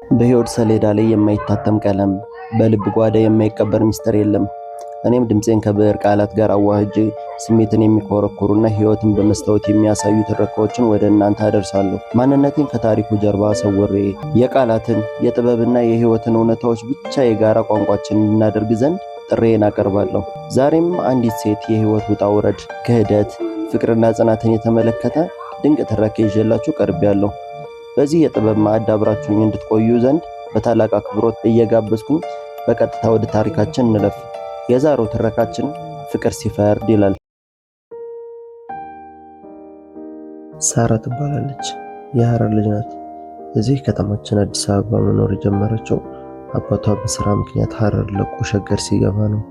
በሕይወት ሰሌዳ ላይ የማይታተም ቀለም፣ በልብ ጓዳ የማይቀበር ምስጢር የለም። እኔም ድምፄን ከብዕር ቃላት ጋር አዋህጄ ስሜትን የሚኮረኩሩና ሕይወትን በመስታወት የሚያሳዩ ትረካዎችን ወደ እናንተ አደርሳለሁ። ማንነቴን ከታሪኩ ጀርባ ሰውሬ የቃላትን የጥበብና የሕይወትን እውነታዎች ብቻ የጋራ ቋንቋችን እንድናደርግ ዘንድ ጥሬን አቀርባለሁ። ዛሬም አንዲት ሴት የሕይወት ውጣ ውረድ፣ ክህደት፣ ፍቅርና ጽናትን የተመለከተ ድንቅ ትረካ ይዤላችሁ ቀርቤያለሁ። በዚህ የጥበብ ማዕድ አብራችሁኝ እንድትቆዩ ዘንድ በታላቅ አክብሮት እየጋበዝኩኝ በቀጥታ ወደ ታሪካችን እንለፍ። የዛሬው ትረካችን ፍቅር ሲፈርድ ይላል። ሳራ ትባላለች። የሐረር ልጅ ናት። እዚህ ከተማችን አዲስ አበባ መኖር የጀመረችው አባቷ በስራ ምክንያት ሐረር ለቆ ሸገር ሲገባ ነው።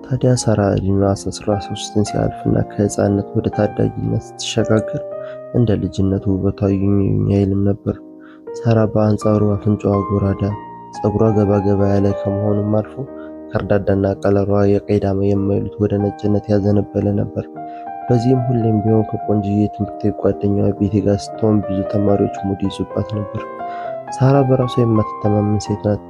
ታዲያ ሳራ እድሜዋ 13ን ሲያልፍና ከህፃንነት ወደ ታዳጊነት ስትሸጋገር እንደ ልጅነቱ ውበቷ ይኝ አይልም ነበር። ሳራ በአንጻሩ አፍንጫዋ ጎራዳ፣ ፀጉሯ ገባ ገባ ያለ ከመሆኑም አልፎ ከርዳዳና ቀለሯ የቀይዳማ የማይሉት ወደ ነጭነት ያዘነበለ ነበር። በዚህም ሁሌም ቢሆን ከቆንጅዬ ትምህርት ጓደኛዋ ቤቲ ጋር ስትሆን ብዙ ተማሪዎች ሙድ ይዙባት ነበር። ሳራ በራሷ የማትተማመን ሴት ናት።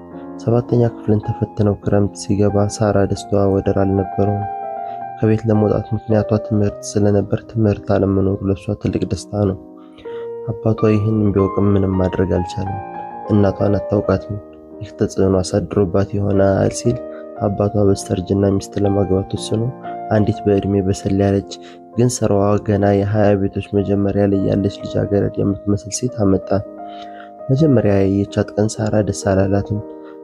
7ኛ ክፍልን ተፈትነው ክረምት ሲገባ ሳራ ደስታዋ ወደር አልነበረውም። ከቤት ለመውጣት ምክንያቷ ትምህርት ስለነበር ትምህርት አለመኖሩ ለሷ ትልቅ ደስታ ነው። አባቷ ይህን ቢያውቅም ምንም ማድረግ አልቻለም። እናቷን አታውቃትም። ይህ ተጽዕኖ አሳድሮባት ይሆናል ሲል አባቷ በስተርጅና ሚስት ለማግባት ወስኖ አንዲት በእድሜ በሰል ያለች ግን ስራዋ ገና የ20 ቤቶች መጀመሪያ ላይ ያለች ልጃገረድ የምትመስል ሴት አመጣ። መጀመሪያ ያየቻት ቀን ሳራ ደስ አላላትም።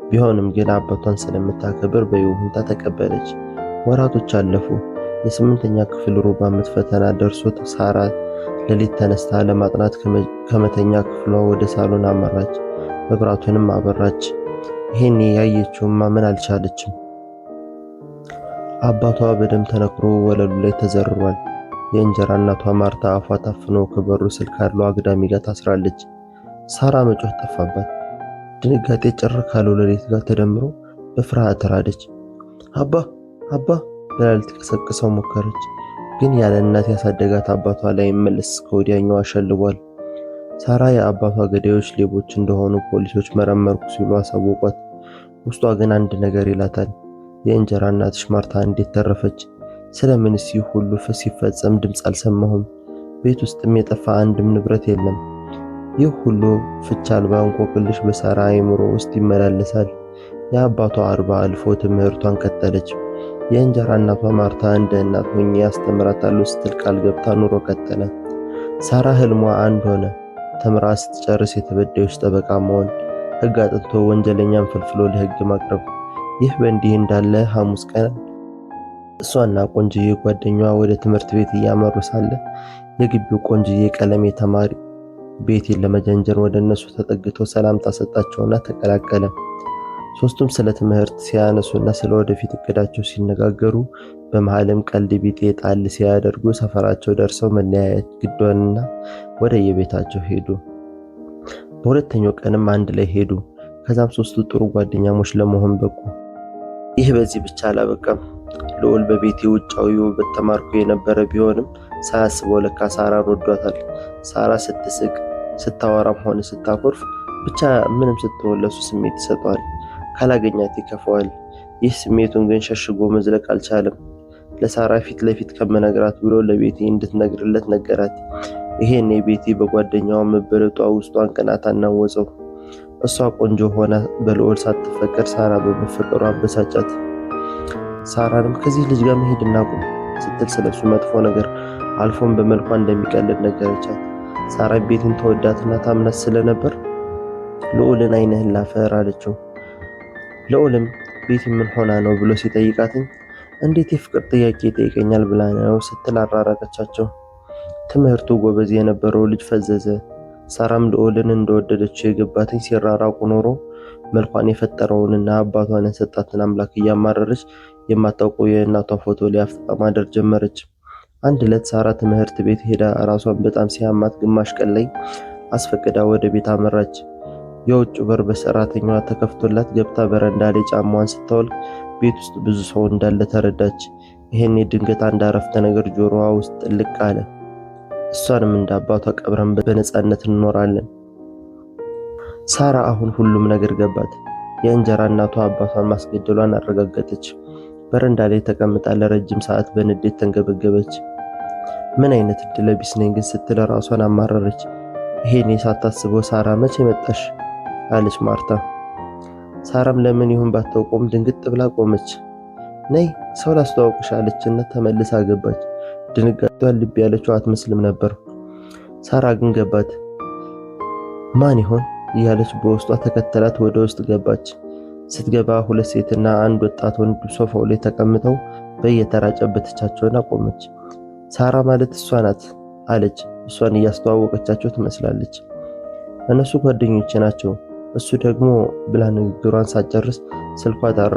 ቢሆንም ግን አባቷን ስለምታከብር በይሁንታ ተቀበለች። ወራቶች አለፉ። የ8ኛ ክፍል ሩብ ዓመት ፈተና ደርሶት ሳራ ሌሊት ተነስታ ለማጥናት ከመተኛ ክፍሏ ወደ ሳሎን አመራች። መብራቱንም አበራች። ይሄን ያየችውን ማመን አልቻለችም። አባቷ በደም ተነክሮ ወለሉ ላይ ተዘርሯል። የእንጀራ እናቷ ማርታ አፏ ታፍኖ ከበሩ ስር ካለው አግዳሚ ጋር ታስራለች። ሳራ መጮህ ጠፋባት። ድንጋጤ ጭር ካለው ሌሊት ጋር ተደምሮ በፍርሃት ተራደች። አባ ብላ ልትቀሰቅሰው ሞከረች። ግን ያለ እናት ያሳደጋት አባቷ ላይ መለስ ከወዲያኛው አሸልቧል። ሳራ የአባቷ ገዳዮች ሌቦች እንደሆኑ ፖሊሶች መረመርኩ ሲሉ አሳወቋት። ውስጧ ግን አንድ ነገር ይላታል። የእንጀራ እናትሽ ማርታ እንዴት ተረፈች? ስለምንስ ይህ ሁሉ ሲፈጸም ድምፅ አልሰማሁም? ቤት ውስጥም የጠፋ አንድም ንብረት የለም። ይህ ሁሉ ፍቻ አልባ እንቆቅልሽ በሳራ አእምሮ ውስጥ ይመላለሳል። የአባቷ 40 አልፎ ትምህርቷን ቀጠለች። የእንጀራ እናቷ ማርታ እንደ እናት ሆኜ ያስተምራታለሁ ስትል ቃል ገብታ ኑሮ ቀጠለ። ሳራ ህልሟ አንድ ሆነ። ተምራ ስትጨርስ የተበዳዮች ጠበቃ መሆን፣ ህግ አጥንቶ ወንጀለኛን ፈልፍሎ ለህግ ማቅረብ። ይህ በእንዲህ እንዳለ ሐሙስ ቀን እሷና ቆንጅዬ ጓደኛዋ ወደ ትምህርት ቤት እያመሩ ሳለ የግቢው ቆንጅዬ ቀለሜ ተማሪ ቤቲን ለመጀንጀር ወደ እነሱ ተጠግቶ ሰላምታ ሰጣቸውና ተቀላቀለ። ሶስቱም ስለ ትምህርት ሲያነሱና ስለ ወደፊት እቅዳቸው ሲነጋገሩ በመሃልም ቀልድ ቢጤ ጣል ሲያደርጉ ሰፈራቸው ደርሰው መለያየት ግዷንና ወደ የቤታቸው ሄዱ። በሁለተኛው ቀንም አንድ ላይ ሄዱ። ከዛም ሶስቱ ጥሩ ጓደኛሞች ለመሆን በቁ። ይህ በዚህ ብቻ አላበቃም። ልዑል በቤቲ ውጫዊ ውበት ተማርኮ የነበረ ቢሆንም ሳያስበው ለካ ሳራን ወዷታል። ሳራ ስትስቅ፣ ስታወራም ሆነ ስታኮርፍ ብቻ ምንም ስትሆን ለሱ ስሜት ይሰጠዋል። ካላገኛት ይከፋዋል። ይህ ስሜቱን ግን ሸሽጎ መዝለቅ አልቻለም። ለሳራ ፊት ለፊት ከመነግራት ብሎ ለቤቲ እንድትነግርለት ነገራት። ይሄኔ ቤቲ በጓደኛዋ መበለጧ ውስጧን ቅናት አናወፀው። እሷ ቆንጆ ሆና በልዑል ሳትፈቀር ሳራ በመፈቀሯ አበሳጫት። ሳራንም ከዚህ ልጅ ጋር መሄድ እናቁም ስትል ስለሱ መጥፎ ነገር አልፎም በመልኳ እንደሚቀልድ ነገረቻት። ሳራ ቤትን ተወዳትና ታምናት ስለነበር ልዑልን አይንህን ላፈር አለችው። ልዑልም ቤቲ ምን ሆና ነው ብሎ ሲጠይቃትኝ እንዴት የፍቅር ጥያቄ ይጠይቀኛል ብላ ነው ስትል አራራቀቻቸው። ትምህርቱ ጎበዝ የነበረው ልጅ ፈዘዘ። ሳራም ልዑልን እንደወደደችው የገባትኝ ሲራራቁ ኖሮ መልኳን የፈጠረውንና አባቷን የሰጣትን አምላክ እያማረረች የማታውቀው የእናቷ ፎቶ ላይ አፍጥጣ ማደር ጀመረች። አንድ ዕለት ሳራ ትምህርት ቤት ሄዳ ራሷን በጣም ሲያማት ግማሽ ቀን ላይ አስፈቅዳ ወደ ቤት አመራች። የውጭ በር በሰራተኛዋ ተከፍቶላት ገብታ በረንዳ ላይ ጫማዋን ስታወልቅ ቤት ውስጥ ብዙ ሰው እንዳለ ተረዳች። ይሄኔ ድንገት አንድ አረፍተ ነገር ጆሮዋ ውስጥ ጥልቅ አለ። እሷንም እንደ አባቷ ቀብረን በነፃነት እንኖራለን። ሳራ አሁን ሁሉም ነገር ገባት። የእንጀራ እናቷ አባቷን ማስገደሏን አረጋገጠች። በረንዳ ላይ ተቀምጣ ለረጅም ሰዓት በንዴት ተንገበገበች። ምን አይነት እድለ ቢስ ነኝ ግን ስትል ራሷን አማረረች። ይሄኔ ሳታስበው ሳራ መቼ መጣሽ አለች ማርታ። ሳራም ለምን ይሁን ባታውቀውም ድንግጥ ብላ ቆመች። ነይ ሰው ላስተዋውቅሽ አለችና ተመልሳ ገባች። ድንጋጤዋን ልብ ያለችው አትመስልም ነበር። ሳራ ግን ገባት። ማን ይሆን እያለች በውስጧ ተከተላት ወደ ውስጥ ገባች። ስትገባ ሁለት ሴትና አንድ ወጣት ወንድ ሶፋው ላይ ተቀምጠው በየተራ ጨበተቻቸውና ቆመች። ሳራ ማለት እሷ ናት አለች። እሷን እያስተዋወቀቻቸው ትመስላለች። እነሱ ጓደኞቼ ናቸው፣ እሱ ደግሞ ብላ ንግግሯን ሳትጨርስ ስልኳ ጠራ።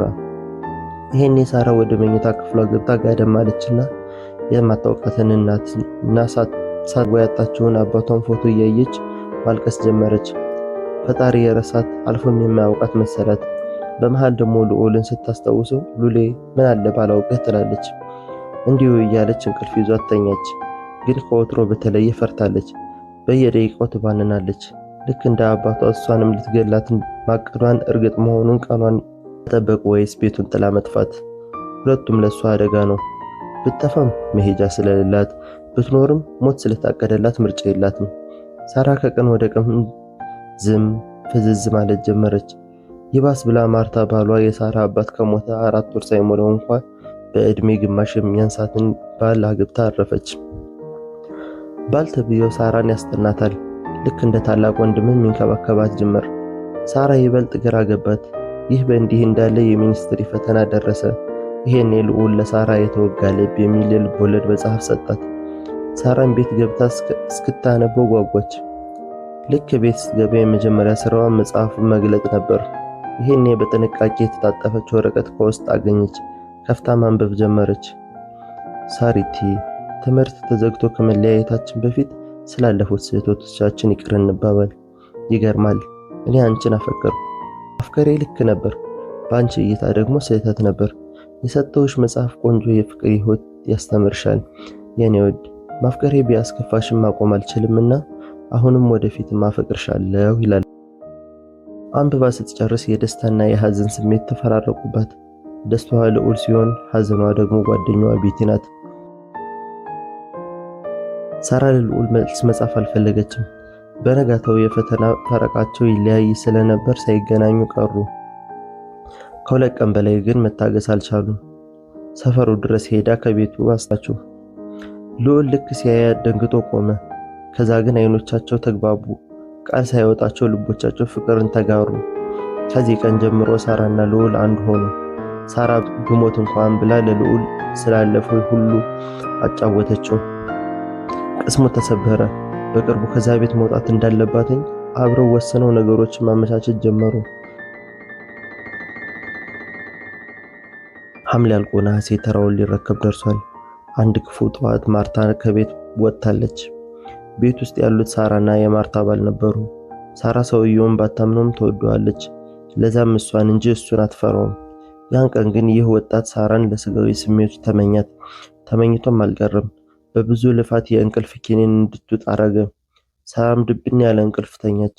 ይሄኔ ሳራ ወደ መኝታ ክፍሏ ገብታ ጋደም አለችና የማታውቃትን እናትና ሳትወያጣቸውን አባቷን ፎቶ እያየች ማልቀስ ጀመረች። ፈጣሪ የረሳት አልፎም የማያውቃት መሰላት። በመሃል ደግሞ ልዑልን ስታስታውሰው ሉሌ ምን አለ ባላውቅህ ትላለች። እንዲሁ እያለች እንቅልፍ ይዟት ተኛች። ግን ከወትሮ በተለየ ፈርታለች። በየደቂቃው ትባንናለች። ልክ እንደ አባቷ እሷንም ልትገላት ማቀዷን እርግጥ መሆኑን ቀኗን መጠበቅ ወይስ ቤቱን ጥላ መጥፋት? ሁለቱም ለሷ አደጋ ነው። ብትጠፋም መሄጃ ስለሌላት፣ ብትኖርም ሞት ስለታቀደላት ምርጫ የላትም። ሳራ ከቀን ወደ ቀን ዝም ፍዝዝ ማለት ጀመረች። ይባስ ብላ ማርታ ባሏ የሳራ አባት ከሞተ 4 ወር ሳይሞላው እንኳን በእድሜ ግማሽ የሚያንሳትን ባል አግብታ አረፈች። ባል ተብዬው ሳራን ያስጠናታል። ልክ እንደ ታላቅ ወንድምም ይንከባከባት ጀመር። ሳራ ይበልጥ ግራ ገባት። ይህ በእንዲህ እንዳለ የሚኒስትሪ ፈተና ደረሰ። ይሄኔ ልዑል ለሳራ የተወጋ ልብ የሚል ልብ ወለድ መጽሐፍ ሰጣት። ሳራን ቤት ገብታ እስክታነበው ጓጓች። ልክ ቤት ስትገባ የመጀመሪያ ስራዋ መጽሐፉን መግለጥ ነበር። ይሄኔ በጥንቃቄ የተጣጠፈች ወረቀት ከውስጥ አገኘች። ከፍታ ማንበብ ጀመረች። ሳሪቲ፣ ትምህርት ተዘግቶ ከመለያየታችን በፊት ስላለፉት ስህተቶቻችን ይቅር እንባባል። ይገርማል፣ እኔ አንቺን አፈቀርኩ። አፍቀሬ ልክ ነበር፣ በአንቺ እይታ ደግሞ ስህተት ነበር። የሰጠሁሽ መጽሐፍ ቆንጆ የፍቅር ሕይወት ያስተምርሻል። የኔ ወድ ማፍቀሬ ቢያስከፋሽም ማቆም አልችልምና አሁንም ወደፊትም አፈቅርሻለሁ ይላል። አንብባ ስትጨርስ የደስታና የሐዘን ስሜት ተፈራረቁባት። ደስታዋ ልዑል ሲሆን ሐዘኗ ደግሞ ጓደኛዋ ቤቲ ናት። ሳራ ለልዑል መልስ መጻፍ አልፈለገችም። በነጋታው የፈተና ፈረቃቸው ይለያይ ስለነበር ሳይገናኙ ቀሩ። ከሁለት ቀን በላይ ግን መታገስ አልቻሉም። ሰፈሩ ድረስ ሄዳ ከቤቱ አስታቸው። ልዑል ልክ ሲያያት ደንግጦ ቆመ። ከዛ ግን አይኖቻቸው ተግባቡ። ቃል ሳይወጣቸው ልቦቻቸው ፍቅርን ተጋሩ። ከዚህ ቀን ጀምሮ ሳራና ልዑል አንድ ሆኑ። ሳራ ብሞት እንኳን ብላ ለልዑል ስላለፈው ሁሉ አጫወተችው። ቅስሙ ተሰበረ። በቅርቡ ከዛ ቤት መውጣት እንዳለባትኝ አብረው ወሰነው ነገሮችን ማመቻቸት ጀመሩ። ሐምሌ አልቆ ነሐሴ ተራውን ሊረከብ ደርሷል። አንድ ክፉ ጠዋት ማርታ ከቤት ወጥታለች። ቤት ውስጥ ያሉት ሳራና የማርታ ባል ነበሩ። ሳራ ሰውየውን ባታምነውም ተወደዋለች። ለዛም እሷን እንጂ እሱን አትፈራውም። ያን ቀን ግን ይህ ወጣት ሳራን ለስጋዊ ስሜቱ ተመኛት። ተመኝቶም አልቀረም። በብዙ ልፋት የእንቅልፍ ኪኒን እንድትውጥ አረገ። ሳራም ድብን ያለ እንቅልፍ ተኛች።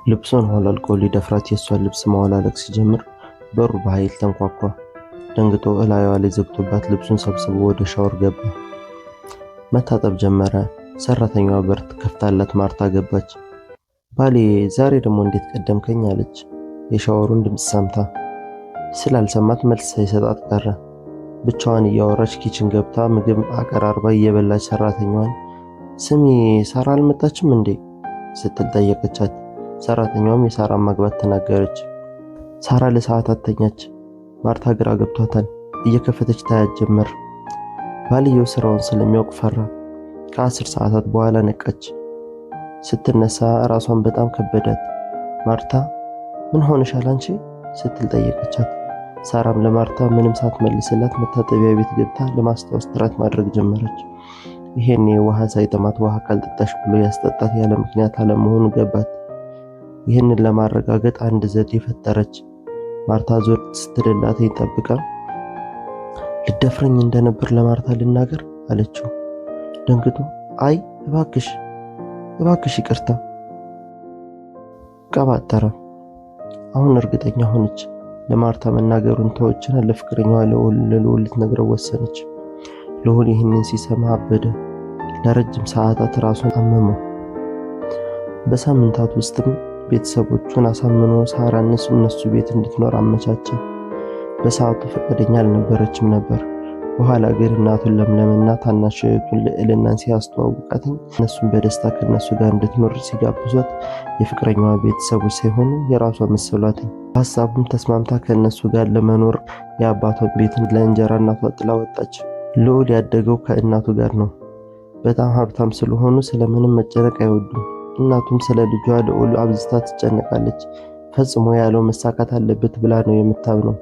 ልብሱን አውልቆ ሊደፍራት የሷን ልብስ ማውላለቅ ሲጀምር በሩ በኃይል ተንኳኳ። ደንግጦ እላዩዋ ላይ ዘግቶባት ልብሱን ሰብስቦ ወደ ሻወር ገባ። መታጠብ ጀመረ። ሰራተኛዋ በር ከፍታላት ማርታ ገባች። ባሌ ዛሬ ደግሞ እንዴት ቀደምከኝ አለች። የሻወሩን ድምፅ ሰምታ ስላልሰማት መልስ ሳይሰጣት ቀረ። ብቻዋን እያወራች ኪችን ገብታ ምግብ አቀራርባ እየበላች ሰራተኛዋን ስሚ ሳራ አልመጣችም እንዴ ስትል ጠየቀቻት። ሰራተኛዋም የሳራን ማግባት ተናገረች። ሳራ ለሰዓታት ተኛች። ማርታ ግራ ገብቷታል። እየከፈተች ታያት ጀመር። ባልየው ስራውን ስለሚያውቅ ፈራ። ከ10 ሰዓታት በኋላ ነቃች። ስትነሳ ራሷን በጣም ከበዳት። ማርታ ምን ሆነሻል አንቺ ስትል ጠየቀቻት። ሳራም ለማርታ ምንም ሳትመልስላት መታጠቢያ ቤት ገብታ ለማስታወስ ጥረት ማድረግ ጀመረች። ይሄኔ ውሃ ሳይጠማት ውሃ ካልጠጣሽ ብሎ ያስጠጣት ያለ ምክንያት አለመሆኑ ገባት። ይህንን ለማረጋገጥ አንድ ዘዴ ፈጠረች። ማርታ ዞር ስትልላት ይጠብቃ ልደፍረኝ እንደነበር ለማርታ ልናገር አለችው። ደንግጦ አይ እባክሽ ይቅርታ ቀባጠረ። አሁን እርግጠኛ ሆነች። ለማርታ መናገሩን ተወችና ለፍቅረኛዋ ለልዑል ልትነግረው ወሰነች። ልዑል ይህንን ሲሰማ አበደ። ለረጅም ሰዓታት ራሱን አመመው። በሳምንታት ውስጥም ቤተሰቦቹን አሳምኖ ሳራን እነሱ ቤት እንድትኖር አመቻቸ። በሰዓቱ ፈቃደኛ አልነበረችም ነበር። በኋላ ግን እናቱን ለምለምና ታናሽ እህቱን ልዕልናን ሲያስተዋውቃት እነሱን በደስታ ከነሱ ጋር እንድትኖር ሲጋብዟት የፍቅረኛዋ ቤተሰቦች ሳይሆኑ የራሷ መሰሏት። ሀሳቡም ተስማምታ ከነሱ ጋር ለመኖር የአባቷን ቤት ለእንጀራ እናቷ ጥላ ወጣች። ልዑል ያደገው ከእናቱ ጋር ነው። በጣም ሀብታም ስለሆኑ ስለምንም መጨነቅ አይወዱም። እናቱም ስለ ልጇ ልዑል አብዝታ ትጨነቃለች። ፈጽሞ ያለው መሳካት አለበት ብላ ነው የምታምነው።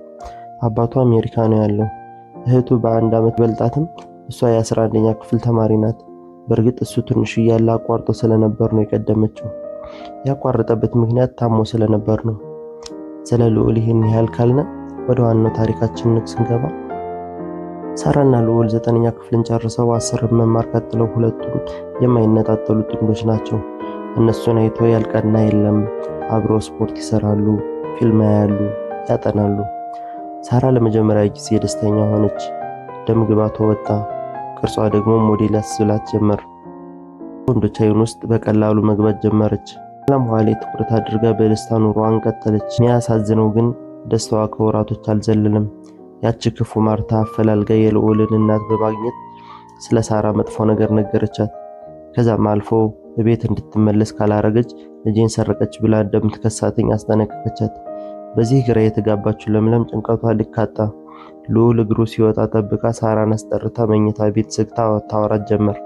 አባቷ አሜሪካ ነው ያለው። እህቱ በ1 ዓመት በልጣትም እሷ የ11ኛ ክፍል ተማሪ ናት። በእርግጥ እሱ ትንሽ እያለ አቋርጦ ስለነበር ነው የቀደመችው። ያቋረጠበት ምክንያት ታሞ ስለነበር ነው። ስለ ልዑል ይህን ያህል ካልነ ወደ ዋናው ታሪካችን ስንገባ ሳራና ልዑል 9ኛ ክፍልን ጨርሰው 10 መማር ቀጥለው ሁለቱም የማይነጣጠሉ ጥንዶች ናቸው። እነሱን አይቶ ያልቀና የለም። አብረው ስፖርት ይሰራሉ፣ ፊልም ያያሉ፣ ያጠናሉ። ሳራ ለመጀመሪያ ጊዜ ደስተኛ ሆነች። ደም ግባቷ ወጣ። ቅርጿ ደግሞ ሞዴል ያስብላት ጀመር። ወንዶች አይን ውስጥ በቀላሉ መግባት ጀመረች። ዓላማዋ ላይ ትኩረት አድርጋ በደስታ ኑሮዋን ቀጠለች። የሚያሳዝነው ግን ደስታዋ ከወራቶች አልዘለለም። ያቺ ክፉ ማርታ አፈላልጋ የልዑልን እናት በማግኘት ስለ ሳራ መጥፎ ነገር ነገረቻት። ከዛም አልፎ በቤት እንድትመለስ ካላረገች ልጄን ሰረቀች ብላ እንደምትከሳተኝ አስጠነቀቀቻት። በዚህ ግራ የተጋባችው ለምለም ጭንቀቷ ልካጣ። ልዑል እግሩ ሲወጣ ጠብቃ ሳራን አስጠርታ መኝታ ቤት ዘግታ ታወራት ጀመር።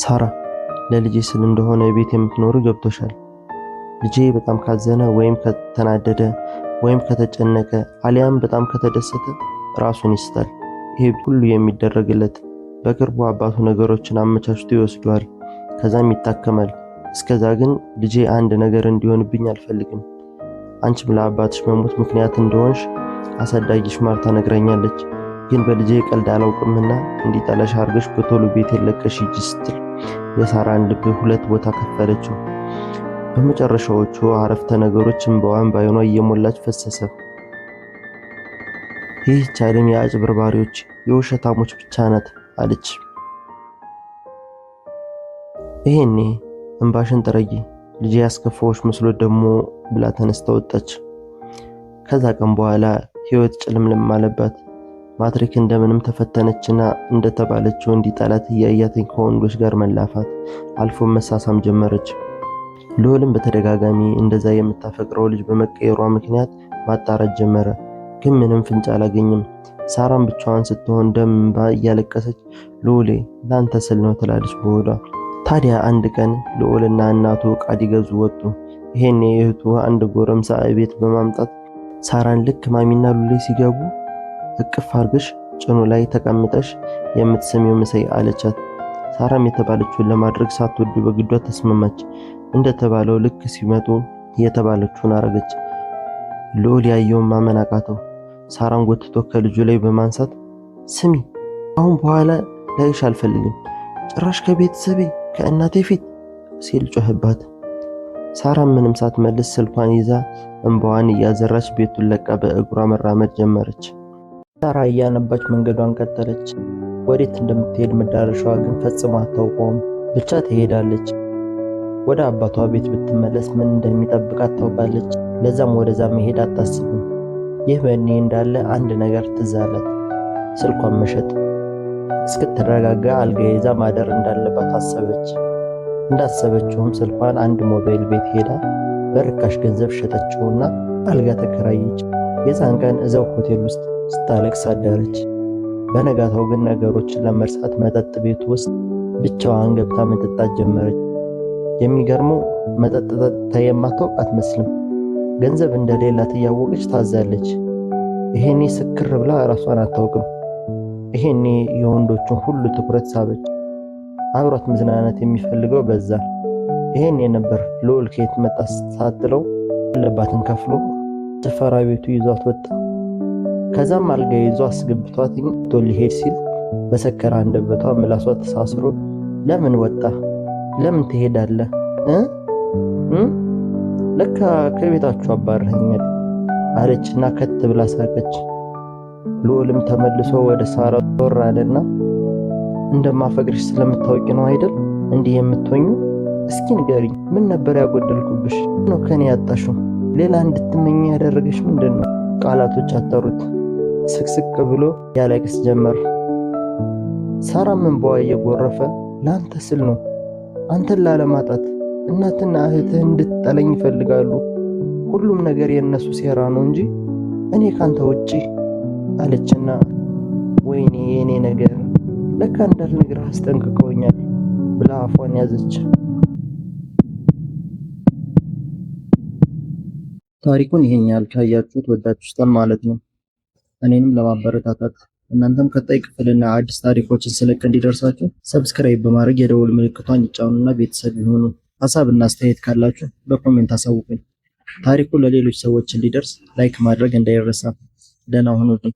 ሳራ፣ ለልጄ ስል እንደሆነ ቤት የምትኖር ገብቶሻል። ልጄ በጣም ካዘነ ወይም ከተናደደ ወይም ከተጨነቀ አሊያም በጣም ከተደሰተ ራሱን ይስታል። ይሄ ሁሉ የሚደረግለት በቅርቡ አባቱ ነገሮችን አመቻችቶ ይወስዷል። ከዛም ይታከማል። እስከዛ ግን ልጄ አንድ ነገር እንዲሆንብኝ አልፈልግም። አንቺም ለአባትሽ መሞት ምክንያት እንደሆንሽ አሳዳጊሽ ማርታ ነግራኛለች። ግን በልጄ ቀልድ አላውቅምና እንዲጠላሽ አርገሽ በቶሎ ቤት ለቀሽ ሂጂ ስትል የሳራን ልብ 2 ቦታ ከፈለችው። በመጨረሻዎቹ አረፍተ ነገሮች እንባዋን ባይኗ እየሞላች ፈሰሰ። ይህች ዓለም የአጭበርባሪዎች የውሸታሞች ብቻ ናት አለች። ይሄኔ እንባሽን ጥረጊ፣ ልጄ ያስከፋዎች መስሎ ደግሞ ብላ ተነስታ ወጣች። ከዛ ቀን በኋላ ህይወት ጭልምልም አለባት። ማትሪክ እንደምንም ተፈተነችና እንደተባለችው እንዲጠላት እያያተኝ ከወንዶች ጋር መላፋት አልፎ መሳሳም ጀመረች። ልዑልም በተደጋጋሚ እንደዛ የምታፈቅረው ልጅ በመቀየሯ ምክንያት ማጣራት ጀመረ። ግን ምንም ፍንጭ አላገኘም። ሳራም ብቻዋን ስትሆን ደም እንባ እያለቀሰች ልዑሌ ላንተ ስል ነው ትላለች በሆዷ። ታዲያ አንድ ቀን ልዑልና እናቱ ዕቃ ሊገዙ ወጡ። ይሄኔ እህቱ አንድ ጎረምሳ ቤት በማምጣት ሳራን ልክ ማሚና ሉሌ ሲገቡ እቅፍ አርገሽ ጭኑ ላይ ተቀምጠሽ የምትሰሚው መሰይ አለቻት። ሳራም የተባለችውን ለማድረግ ሳትወድ በግዷ ተስማማች። እንደተባለው ልክ ሲመጡ የተባለችውን አረገች። ልዑል ያየውን ማመን አቃተው። ሳራን ጎትቶ ከልጁ ላይ በማንሳት ስሚ፣ አሁን በኋላ ላይሽ አልፈልግም፣ ጭራሽ ከቤተሰቤ ከእናቴ ፊት ሲል ጮህባት። ሳራም ምንም ሳትመልስ ስልኳን ይዛ እንባዋን እያዘራች ቤቱን ለቃ በእግሯ መራመድ ጀመረች። ሳራ እያነባች መንገዷን ቀጠለች። ወዴት እንደምትሄድ መዳረሻዋ ግን ፈጽሞ አታውቀውም። ብቻ ትሄዳለች። ወደ አባቷ ቤት ብትመለስ ምን እንደሚጠብቃት ታውቃለች። ለዛም ወደዛ መሄድ አታስብም። ይህ በእኔ እንዳለ አንድ ነገር ትዝ አላት፣ ስልኳን መሸጥ። እስክትረጋጋ አልጋ ይዛ ማደር እንዳለባት አሰበች። እንዳሰበችውም ስልኳን አንድ ሞባይል ቤት ሄዳ በርካሽ ገንዘብ ሸጠችውና አልጋ ተከራየች። የዛን ቀን እዛው ሆቴል ውስጥ ስታለቅስ አደረች። በነጋታው ግን ነገሮችን ለመርሳት መጠጥ ቤት ውስጥ ብቻዋን ገብታ መጠጣት ጀመረች። የሚገርመው መጠጥ ጠጥታ የማታውቅ አትመስልም። ገንዘብ እንደሌላት እያወቀች ታዛለች። ይሄኔ ስክር ብላ ራሷን አታውቅም። ይሄኔ የወንዶቹን ሁሉ ትኩረት ሳበች። አብሯት መዝናናት የሚፈልገው በዛ። ይሄኔ ነበር ልዑል ከየት መጣ ሳትለው ያለባትን ከፍሎ ጭፈራ ቤቱ ይዟት ወጣ። ከዛም አልጋ ይዞ አስገብቷት ሊሄድ ሲል በሰከረ አንደበቷ ምላሷ ተሳስሮ ለምን ወጣ? ለምን ትሄዳለህ? ለካ ከቤታችሁ አባረኸኛል አለችና ከት ብላ ሳቀች። ልዑልም ተመልሶ ወደ ሳራ ዞር አለና እንደማፈቅርሽ ስለምታውቂ ነው አይደል እንዲህ የምትሆኙ? እስኪ ንገሪኝ፣ ምን ነበር ያጎደልኩብሽ? ነው ከኔ ያጣሽው? ሌላ እንድትመኝ ያደረገሽ ምንድነው? ቃላቶች አጠሩት። ስቅስቅ ብሎ ያለቅስ ጀመር። ሳራም እንባዋ እየጎረፈ ለአንተ ስል ነው፣ አንተን ላለማጣት እናትና እህትህ እንድትጠለኝ ይፈልጋሉ። ሁሉም ነገር የነሱ ሴራ ነው እንጂ እኔ ካንተ ውጪ አለችና ወይኔ የኔ ነገር ለካ እንዳልነግርህ አስጠንቅቀውኛል ብላ አፏን ያዘች። ታሪኩን ይሄን ያህል ካያችሁት ወዳችሁታል ማለት ነው። እኔንም ለማበረታታት እናንተም ቀጣይ ክፍልና አዲስ ታሪኮችን ስለቅ እንዲደርሳችሁ ሰብስክራይብ በማድረግ የደወል ምልክቷን ይጫኑና ቤተሰብ ይሁኑ። ሀሳብና አስተያየት ካላችሁ በኮሜንት አሳውቁኝ። ታሪኩ ለሌሎች ሰዎች እንዲደርስ ላይክ ማድረግ እንዳይረሳ። ደህና ሁኑልኝ።